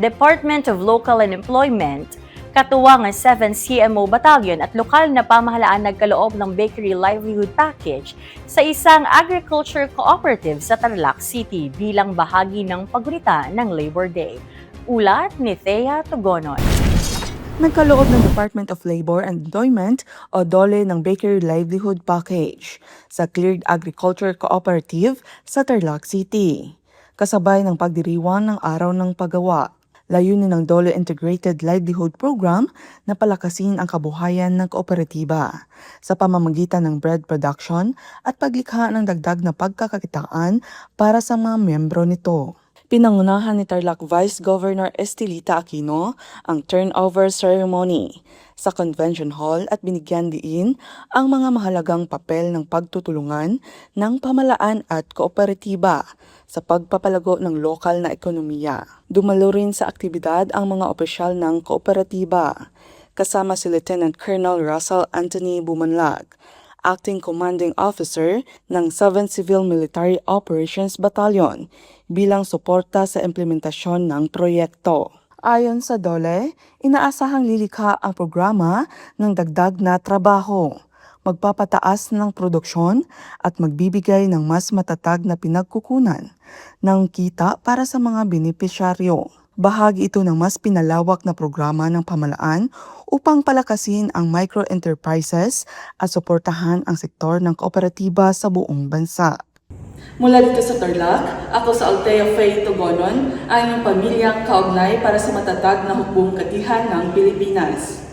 Department of Local and Employment, katuwang ang 7th CMO Battalion at lokal na pamahalaan nagkaloob ng Bakery Livelihood Package sa isang agriculture cooperative sa Tarlac City bilang bahagi ng paggunita ng Labor Day. Ulat ni Thea Tugonon. Nagkaloob ng Department of Labor and Employment o DOLE ng Bakery Livelihood Package sa Cleared Agriculture Cooperative sa Tarlac City. Kasabay ng pagdiriwang ng Araw ng Paggawa. Layunin ng DOLE Integrated Livelihood Program na palakasin ang kabuhayan ng kooperatiba sa pamamagitan ng bread production at paglikha ng dagdag na pagkakakitaan para sa mga miyembro nito. Pinangunahan ni Tarlac Vice Governor Estelita Aquino ang turnover ceremony sa Convention Hall at binigyan diin ang mga mahalagang papel ng pagtutulungan ng pamalaan at kooperatiba sa pagpapalago ng lokal na ekonomiya. Dumalo rin sa aktibidad ang mga opisyal ng kooperatiba, kasama si Lieutenant Colonel Russell Anthony Bumanlag, Acting Commanding Officer ng 7th Civil Military Operations Battalion bilang suporta sa implementasyon ng proyekto. Ayon sa DOLE, inaasahang lilikha ang programa ng dagdag na trabaho, magpapataas ng produksyon at magbibigay ng mas matatag na pinagkukunan ng kita para sa mga benepisyaryo. Bahagi ito ng mas pinalawak na programa ng pamalaan upang palakasin ang micro-enterprises at suportahan ang sektor ng kooperatiba sa buong bansa. Mula dito sa Tarlac, ako sa Althea Faye Tugonon, ang inyong pamilyang kaugnay para sa matatag na hukbong katihan ng Pilipinas.